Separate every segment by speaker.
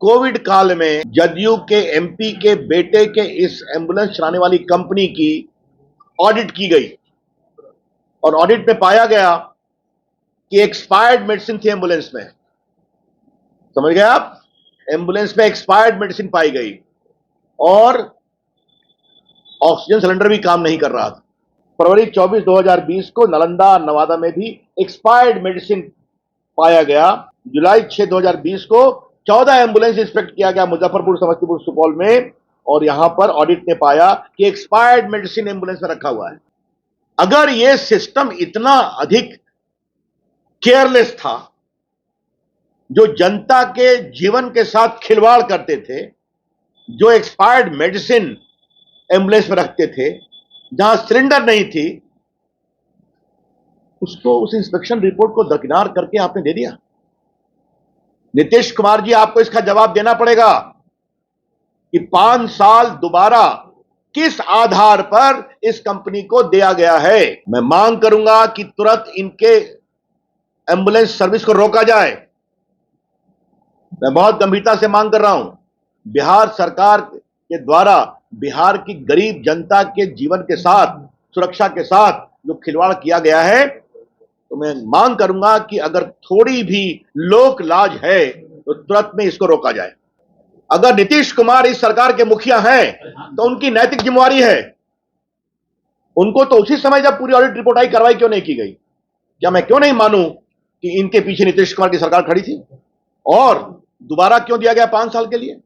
Speaker 1: Covid काल में जदयू के एमपी के बेटे के इस एम्बुलेंस चलाने वाली कंपनी की ऑडिट की गई और ऑडिट में पाया गया कि एक्सपायर्ड मेडिसिन थी एम्बुलेंस में। समझ गए आप? एम्बुलेंस में एक्सपायर्ड मेडिसिन पाई गई और ऑक्सीजन सिलेंडर भी काम नहीं कर रहा था। फरवरी 24, 2020 को नालंदा, नवादा में भी एक्सपायर्ड मेडिसिन पाया गया। जुलाई 6, 2020 को 14 एम्बुलेंस इंस्पेक्ट किया गया मुजफ्फरपुर, समस्तीपुर, सुपौल में, और यहां पर ऑडिट ने पाया कि एक्सपायर्ड मेडिसिन एम्बुलेंस में रखा हुआ है। अगर यह सिस्टम इतना अधिक केयरलेस था, जो जनता के जीवन के साथ खिलवाड़ करते थे, जो एक्सपायर्ड मेडिसिन एम्बुलेंस में रखते थे, जहां सिलेंडर नहीं थी, उसको उस इंस्पेक्शन रिपोर्ट को दरकिनार करके आपने दे दिया। नीतीश कुमार जी, आपको इसका जवाब देना पड़ेगा कि 5 साल दोबारा किस आधार पर इस कंपनी को दिया गया है। मैं मांग करूंगा कि तुरंत इनके एम्बुलेंस सर्विस को रोका जाए। मैं बहुत गंभीरता से मांग कर रहा हूं। बिहार सरकार के द्वारा बिहार की गरीब जनता के जीवन के साथ, सुरक्षा के साथ जो खिलवाड़ किया गया है, तो मैं मांग करूंगा कि अगर थोड़ी भी लोक लाज है तो तुरंत में इसको रोका जाए। अगर नीतीश कुमार इस सरकार के मुखिया हैं तो उनकी नैतिक जिम्मेवारी है। उनको तो उसी समय जब पूरी ऑडिट रिपोर्ट आई, कार्रवाई क्यों नहीं की गई? क्या मैं क्यों नहीं मानूं कि इनके पीछे नीतीश कुमार की सरकार खड़ी थी? और दोबारा क्यों दिया गया 5 साल के लिए,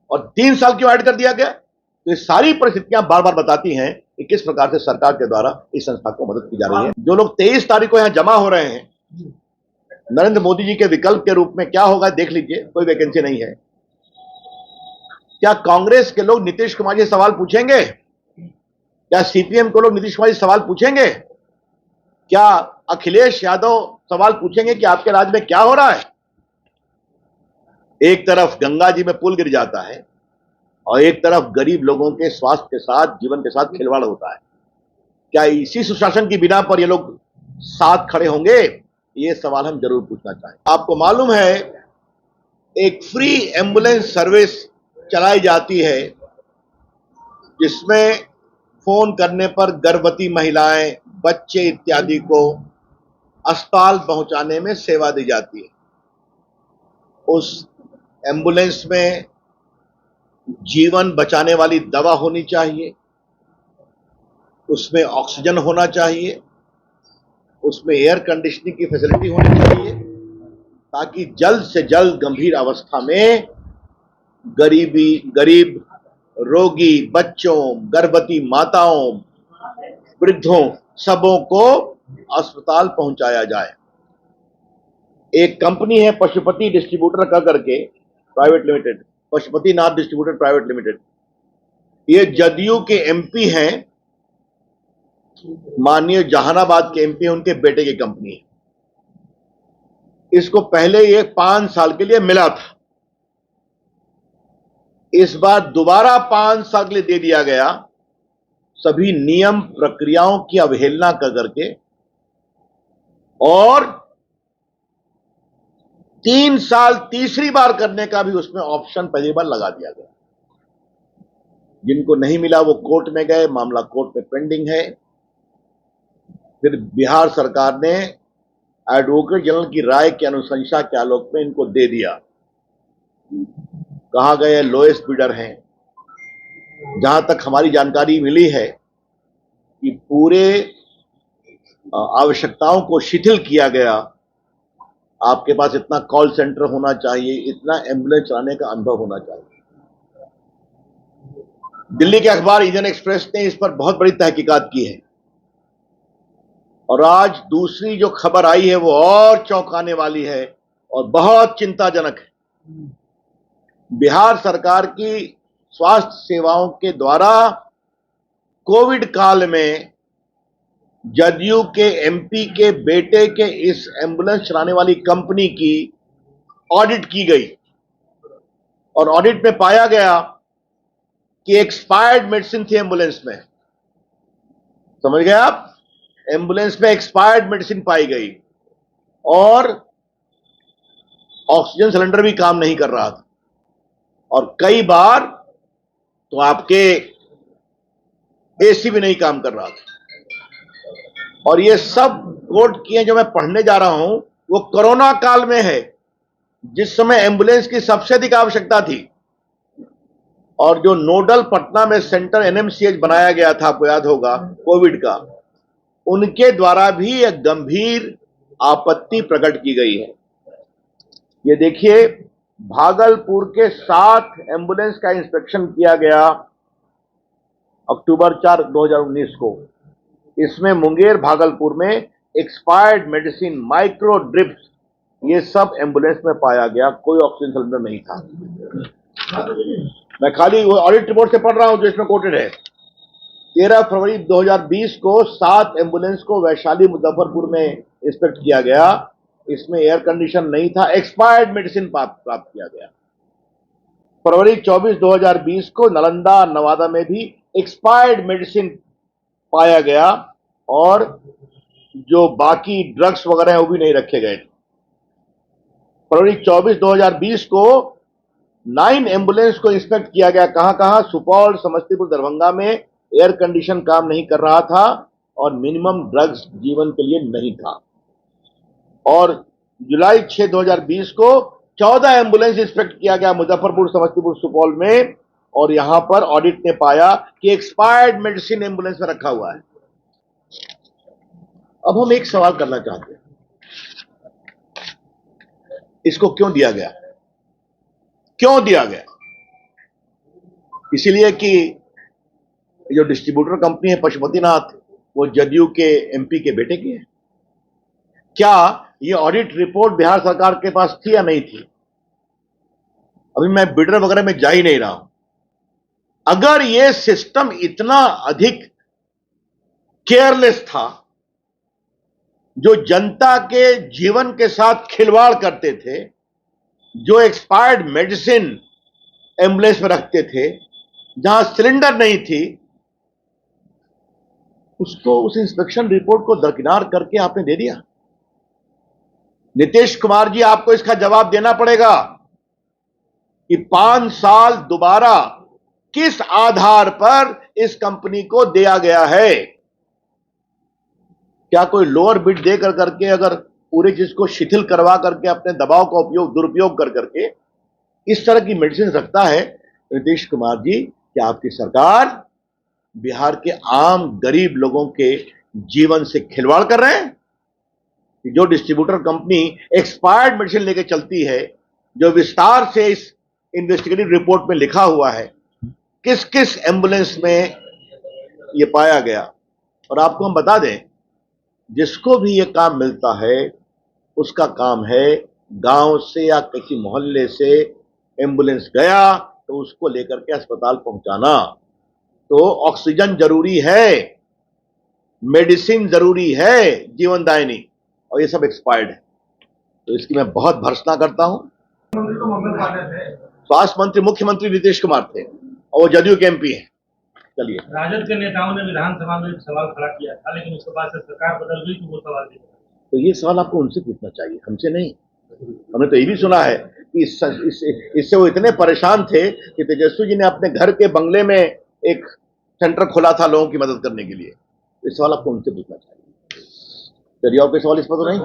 Speaker 1: और 3 साल क्यों ऐड कर दिया गया? तो ये सारी परिस्थितियां बार बार बताती हैं कि किस प्रकार से सरकार के द्वारा इस संस्था को मदद की जा रही है। जो लोग 23 तारीख को यहां जमा हो रहे हैं, नरेंद्र मोदी जी के विकल्प के रूप में क्या होगा देख लीजिए। कोई वैकेंसी नहीं है। क्या कांग्रेस के लोग नीतीश कुमार जी से सवाल पूछेंगे? क्या सीपीएम के लोग नीतीश कुमार जी से सवाल पूछेंगे? क्या अखिलेश यादव सवाल पूछेंगे कि आपके राज्य में क्या हो रहा है? एक तरफ गंगा जी में पुल गिर जाता है और एक तरफ गरीब लोगों के स्वास्थ्य के साथ, जीवन के साथ खिलवाड़ होता है। क्या इसी सुशासन की बिना पर ये लोग साथ खड़े होंगे? ये सवाल हम जरूर पूछना चाहें। आपको मालूम है, एक फ्री एम्बुलेंस सर्विस चलाई जाती है जिसमें फोन करने पर गर्भवती महिलाएं, बच्चे इत्यादि को अस्पताल पहुंचाने में सेवा दी जाती है। उस एम्बुलेंस में जीवन बचाने वाली दवा होनी चाहिए, उसमें ऑक्सीजन होना चाहिए, उसमें एयर कंडीशनिंग की फैसिलिटी होनी चाहिए, ताकि जल्द से जल्द गंभीर अवस्था में गरीब रोगी, बच्चों, गर्भवती माताओं, वृद्धों, सबों को अस्पताल पहुंचाया जाए। एक कंपनी है पशुपति डिस्ट्रीब्यूटर का करके private limited, Pashupati Nath distributor private limited. ये जदयू के एमपी हैं, माननीय जहानाबाद के एमपी, उनके बेटे की कंपनी है। इसको पहले ये 5 साल के लिए मिला था, इस बार दोबारा 5 साल के लिए दे दिया गया। सभी नियम प्रक्रियाओं की अवहेलना करके और 3 साल तीसरी बार करने का भी उसमें ऑप्शन पहली बार लगा दिया गया। जिनको नहीं मिला वो कोर्ट में गए, मामला कोर्ट में पेंडिंग है। फिर बिहार सरकार ने एडवोकेट जनरल की राय की अनुशंसा के आलोक में इनको दे दिया। कहा गए लोएस्ट बिडर हैं। जहां तक हमारी जानकारी मिली है कि पूरे आवश्यकताओं को शिथिल किया गया। आपके पास इतना कॉल सेंटर होना चाहिए, इतना एम्बुलेंस चलाने का अनुभव होना चाहिए। दिल्ली के अखबार इंडियन एक्सप्रेस ने इस पर बहुत बड़ी तहकीकात की है और आज दूसरी जो खबर आई है वो और चौंकाने वाली है और बहुत चिंताजनक है। बिहार सरकार की स्वास्थ्य सेवाओं के द्वारा कोविड काल में जदयू के एमपी के बेटे के इस एम्बुलेंस चलाने वाली कंपनी की ऑडिट की गई और ऑडिट में पाया गया कि एक्सपायर्ड मेडिसिन थी एम्बुलेंस में। समझ गए आप? एम्बुलेंस में एक्सपायर्ड मेडिसिन पाई गई और ऑक्सीजन सिलेंडर भी काम नहीं कर रहा था। और कई बार तो आपके एसी भी नहीं काम कर रहा था। और ये सब कोट किए जो मैं पढ़ने जा रहा हूं वो कोरोना काल में है, जिस समय एम्बुलेंस की सबसे अधिक आवश्यकता थी। और जो नोडल पटना में सेंटर एनएमसीएच बनाया गया था, आपको याद होगा, कोविड का, उनके द्वारा भी एक गंभीर आपत्ति प्रकट की गई है। ये देखिए, भागलपुर के 7 एम्बुलेंस का इंस्पेक्शन किया गया अक्टूबर 4, 2019 को। इसमें मुंगेर भागलपुर में एक्सपायर्ड मेडिसिन, माइक्रो ड्रिप्स, ये सब एम्बुलेंस में पाया गया। कोई ऑक्सीजन सिलेंडर नहीं था। मैं खाली वो ऑडिट रिपोर्ट से पढ़ रहा हूं जो इसमें कोटेड है। 13 फरवरी 2020 को 7 एम्बुलेंस को वैशाली मुजफ्फरपुर में इंस्पेक्ट किया गया। इसमें एयर कंडीशन नहीं था, एक्सपायर्ड मेडिसिन प्राप्त किया गया। फरवरी 24, 2020 को नालंदा, नवादा में भी एक्सपायर्ड मेडिसिन पाया गया और जो बाकी ड्रग्स वगैरह वो भी नहीं रखे गए। फरवरी 24, 2020 को 9 एम्बुलेंस को इंस्पेक्ट किया गया। कहां? सुपौल, समस्तीपुर, दरभंगा में एयर कंडीशन काम नहीं कर रहा था और मिनिमम ड्रग्स जीवन के लिए नहीं था। और जुलाई 6, 2020 को 14 एम्बुलेंस इंस्पेक्ट किया गया मुजफ्फरपुर, समस्तीपुर, सुपौल में, और यहां पर ऑडिट ने पाया कि एक्सपायर्ड मेडिसिन एम्बुलेंस में रखा हुआ है। अब हम एक सवाल करना चाहते हैं, इसको क्यों दिया गया? क्यों दिया गया? इसीलिए कि जो डिस्ट्रीब्यूटर कंपनी है पशुपतिनाथ, वो जदयू के एमपी के बेटे की है। क्या ये ऑडिट रिपोर्ट बिहार सरकार के पास थी या नहीं थी? अभी मैं बिडर वगैरह में जा ही नहीं रहा हूं। अगर ये सिस्टम इतना अधिक केयरलेस था, जो जनता के जीवन के साथ खिलवाड़ करते थे, जो एक्सपायर्ड मेडिसिन एम्बुलेंस में रखते थे, जहां सिलेंडर नहीं थी, उसको, उस इंस्पेक्शन रिपोर्ट को दरकिनार करके आपने दे दिया। नीतीश कुमार जी, आपको इसका जवाब देना पड़ेगा कि 5 साल दोबारा किस आधार पर इस कंपनी को दिया गया है। क्या कोई लोअर बिड दे करके अगर पूरी चीज को शिथिल करवा करके अपने दबाव का दुरुपयोग करके इस तरह की मेडिसिन रखता है? नीतीश कुमार जी, क्या आपकी सरकार बिहार के आम गरीब लोगों के जीवन से खिलवाड़ कर रहे हैं? जो डिस्ट्रीब्यूटर कंपनी एक्सपायर्ड मेडिसिन लेके चलती है, जो विस्तार से इस इन्वेस्टिगेटिव रिपोर्ट में लिखा हुआ है, किस किस एम्बुलेंस में ये पाया गया। और आपको हम बता दें, जिसको भी ये काम मिलता है, उसका काम है गांव से या किसी मोहल्ले से एम्बुलेंस गया तो उसको लेकर के अस्पताल पहुंचाना। तो ऑक्सीजन जरूरी है, मेडिसिन जरूरी है, जीवनदायिनी, और ये सब एक्सपायर्ड है। तो इसकी मैं बहुत भर्त्सना करता हूं। स्वास्थ्य मंत्री मुख्यमंत्री नीतीश कुमार थे और वो जदयू के एमपी हैं। चलिए,
Speaker 2: राजद के नेताओं ने विधानसभा में एक सवाल खड़ा किया था, लेकिन उसके बाद से सरकार बदल गई तो वो सवाल नहीं।
Speaker 1: तो ये सवाल आपको उनसे पूछना चाहिए, हमसे नहीं। हमने तो ये भी सुना है कि इससे वो इतने परेशान थे कि तेजस्वी जी ने अपने घर के बंगले में एक सेंटर खोला था लोगों की मदद करने के लिए। इस सवाल आपको उनसे पूछना चाहिए। यदि आपके सवाल इस पर तो नहीं।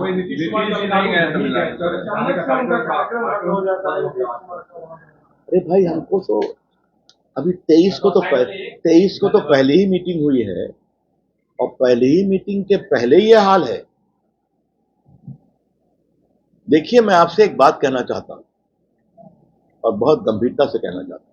Speaker 1: अरे भाई, हमको तो अभी 23 को तो पहले ही मीटिंग हुई है, और पहले ही मीटिंग के पहले ही यह हाल है। देखिए, मैं आपसे एक बात कहना चाहता हूं और बहुत गंभीरता से कहना चाहता हूं।